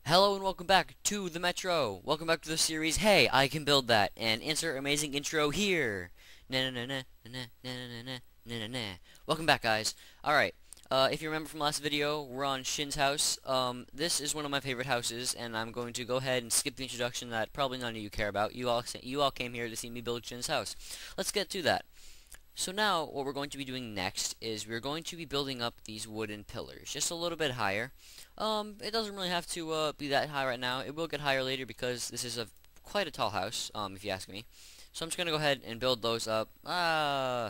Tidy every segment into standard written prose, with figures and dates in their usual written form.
Hello and welcome back to the Metro. Welcome back to the series. Hey, I can build that. And insert amazing intro here. Na na na na na na na na na na na. Welcome back, guys. All right. If you remember from last video, we're on Shin's house. This is one of my favorite houses, and I'm going to go ahead and skip the introduction that probably none of you care about. You all came here to see me build Shin's house. Let's get to that. So now, what we're going to be doing next is we're going to be building up these wooden pillars, just a little bit higher. It doesn't really have to be that high right now. It will get higher later because this is quite a tall house, if you ask me. So I'm just gonna go ahead and build those up.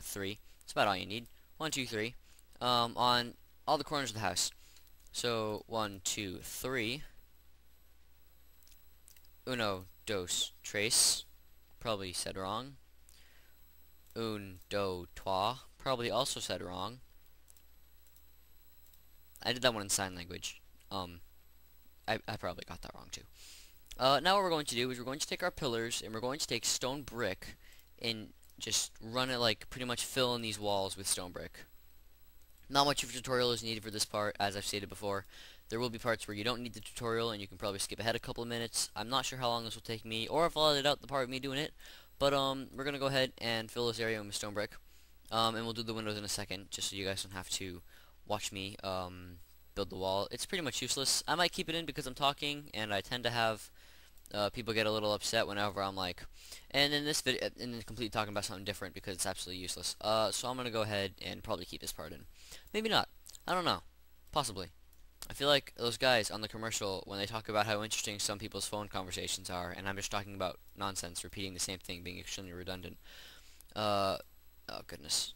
Three. That's about all you need. One, two, three. On all the corners of the house. So one, two, three. Uno, dos, tres. Probably said wrong. Un, do, trois. Probably also said wrong. I did that one in sign language. I probably got that wrong too. Now what we're going to do is we're going to take our pillars and we're going to take stone brick and just run it, like pretty much fill in these walls with stone brick. Not much of a tutorial is needed for this part, as I've stated before. There will be parts where you don't need the tutorial and you can probably skip ahead a couple of minutes. I'm not sure how long this will take me, or if I'll edit out the part of me doing it. But we're gonna go ahead and fill this area with stone brick. And we'll do the windows in a second, just so you guys don't have to watch me build the wall. It's pretty much useless. I might keep it in because I'm talking, and I tend to have people get a little upset whenever I'm like, and in this video, and then completely talking about something different because it's absolutely useless. So I'm gonna go ahead and probably keep this part in. Maybe not. I don't know. Possibly. I feel like those guys on the commercial, when they talk about how interesting some people's phone conversations are, and I'm just talking about nonsense, repeating the same thing, being extremely redundant. Oh goodness.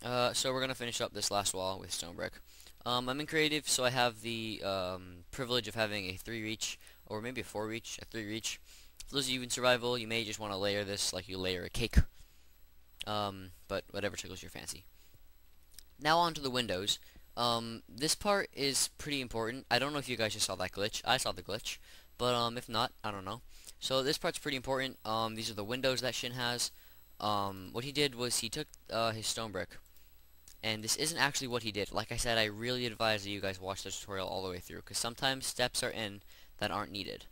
So we're gonna finish up this last wall with stone brick. I'm in creative, so I have the privilege of having a 3 reach, or maybe a 4 reach, a 3 reach. For those of you in survival, you may just want to layer this like you layer a cake. But whatever tickles your fancy. Now on to the windows. This part is pretty important. I don't know if you guys just saw that glitch. I saw the glitch, but if not, I don't know. So this part's pretty important. These are the windows that Sjin has. What he did was he took his stone brick, and this isn't actually what he did. Like I said, I really advise that you guys watch the tutorial all the way through, because sometimes steps are in that aren't needed.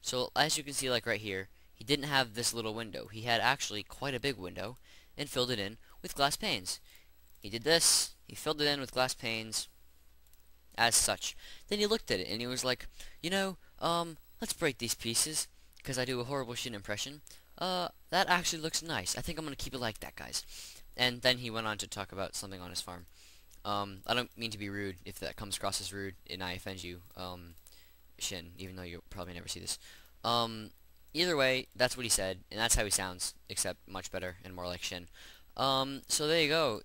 So as you can see, like right here, he didn't have this little window. He had actually quite a big window and filled it in with glass panes. He did this, he filled it in with glass panes as such. Then he looked at it and he was like, you know, let's break these pieces, because I do a horrible Sjin impression. That actually looks nice. I think I'm gonna keep it like that, guys. And then he went on to talk about something on his farm. I don't mean to be rude if that comes across as rude and I offend you, Sjin, even though you'll probably never see this. Either way, that's what he said, and that's how he sounds, except much better and more like Sjin. So there you go.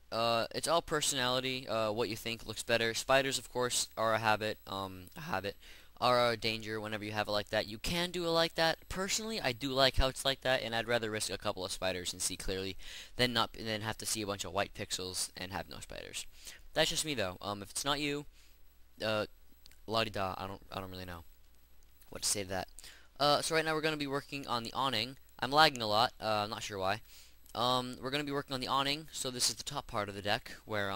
It's all personality, what you think looks better. Spiders, of course, are a habit, are a danger whenever you have it like that. You can do it like that. Personally, I do like how it's like that, and I'd rather risk a couple of spiders and see clearly than have to see a bunch of white pixels and have no spiders. That's just me though. If it's not you, la-di-da, I don't really know what to say to that. So right now we're gonna be working on the awning. I'm lagging a lot, I'm not sure why. We're gonna be working on the awning, so this is the top part of the deck, where,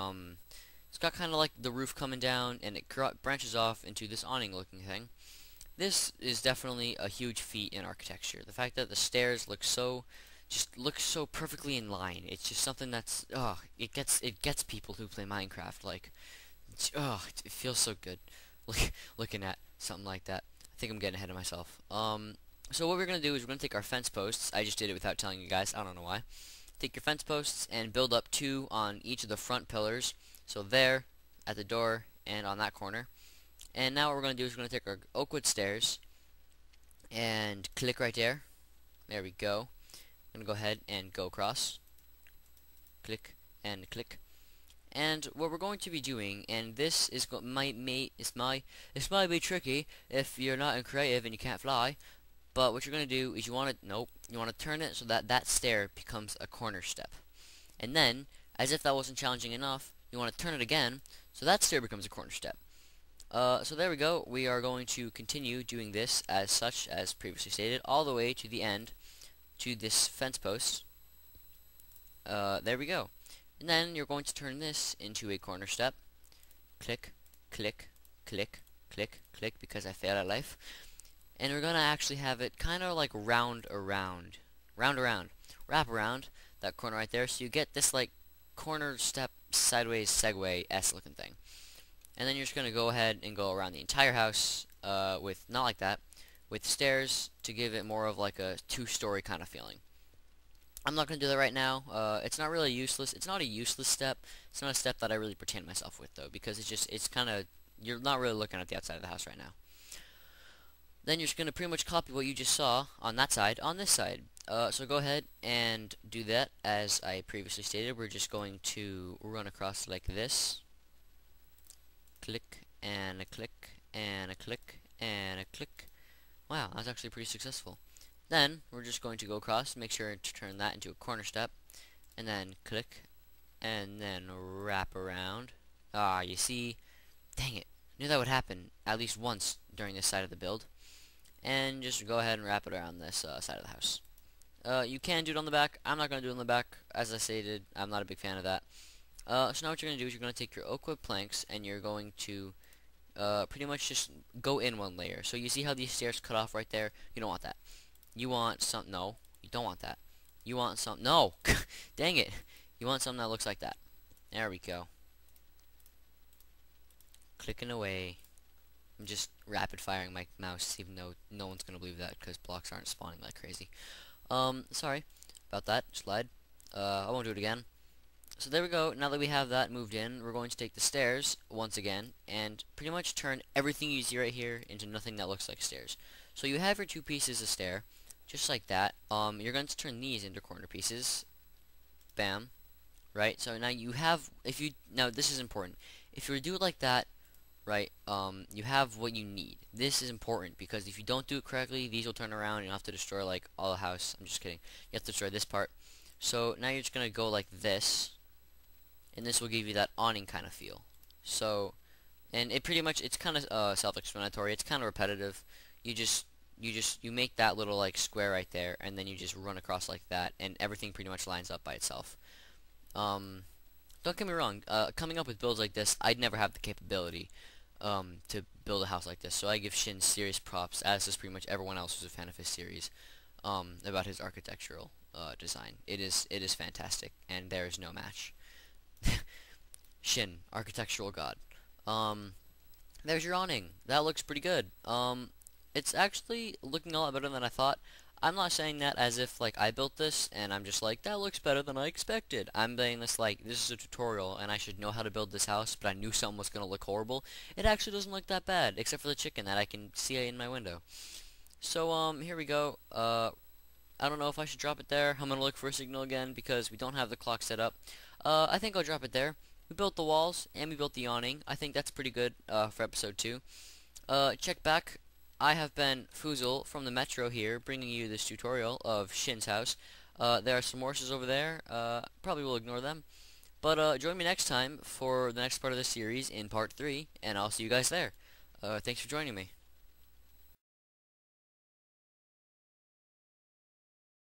it's got kind of like the roof coming down, and it branches off into this awning-looking thing. This is definitely a huge feat in architecture. The fact that the stairs look so perfectly in line. It's just something that's, it gets people who play Minecraft, like, it feels so good, looking at something like that. I think I'm getting ahead of myself. So what we're going to do is we're going to take our fence posts. I just did it without telling you guys. I don't know why. Take your fence posts and build up 2 on each of the front pillars. So there, at the door, and on that corner. And now what we're going to do is we're going to take our oak wood stairs and click right there. There we go. I'm going to go ahead and go across. Click and click. And what we're going to be doing, and this is might be tricky if you're not in creative and you can't fly. But what you're going to do is you want to turn it so that that stair becomes a corner step. And then, as if that wasn't challenging enough, you want to turn it again so that stair becomes a corner step. So there we go. We are going to continue doing this as such, as previously stated, all the way to the end, to this fence post. There we go. And then you're going to turn this into a corner step. Click, click, click, click, click, because I failed at life. And we're gonna actually have it kind of like round around, wrap around that corner right there, so you get this like corner step sideways Segway S looking thing. And then you're just gonna go ahead and go around the entire house with not like that, with stairs to give it more of like a two-story kind of feeling. I'm not gonna do that right now. It's not really useless. It's not a useless step. It's not a step that I really pertain myself with though, because it's kind of, you're not really looking at the outside of the house right now. Then you're just going to pretty much copy what you just saw on that side, on this side. So go ahead and do that. As I previously stated, we're just going to run across like this. Click, and a click, and a click, and a click. Wow, that's actually pretty successful. Then, we're just going to go across, make sure to turn that into a corner step, and then click, and then wrap around. Ah, you see? Dang it. Knew that would happen at least once during this side of the build. And just go ahead and wrap it around this side of the house. You can do it on the back. I'm not going to do it on the back. As I stated, I'm not a big fan of that. So now what you're going to do is you're going to take your oak wood planks and you're going to pretty much just go in one layer. So you see how these stairs cut off right there? You don't want that. You want some, no, you don't want that. You want some, no, dang it. You want something that looks like that. There we go. Clicking away. I'm just rapid firing my mouse, even though no one's gonna believe that because blocks aren't spawning like crazy. Sorry about that. Slide. I won't do it again. So there we go. Now that we have that moved in, we're going to take the stairs once again and pretty much turn everything you see right here into nothing that looks like stairs. So you have your two pieces of stair, just like that. You're going to turn these into corner pieces. Bam. Right. So now you have. Now this is important. If you were to do it like that, right, you have what you need. This is important because if you don't do it correctly, these will turn around and you'll have to destroy like all the house. I'm just kidding. You have to destroy this part. So now you're just gonna go like this, and this will give you that awning kind of feel. So, and it pretty much, it's kind of self-explanatory. It's kind of repetitive. You make that little like square right there, and then you just run across like that, and everything pretty much lines up by itself. Don't get me wrong, coming up with builds like this, I'd never have the capability to build a house like this, so I give Sjin serious props, as does pretty much everyone else who's a fan of his series, about his architectural design. It is fantastic, and there is no match. Sjin, architectural god. There's your awning. That looks pretty good. It's actually looking a lot better than I thought. I'm not saying that as if like I built this and I'm just like, that looks better than I expected. I'm saying this like, this is a tutorial and I should know how to build this house, but I knew something was gonna look horrible. It actually doesn't look that bad, except for the chicken that I can see in my window. So here we go. I don't know if I should drop it there. I'm gonna look for a signal again because we don't have the clock set up. I think I'll drop it there. We built the walls and we built the awning. I think that's pretty good for episode 2. Check back. I have been Phusal from the Metro here, bringing you this tutorial of Sjin's house. There are some horses over there. Probably will ignore them. But join me next time for the next part of the series in part 3, and I'll see you guys there. Thanks for joining me.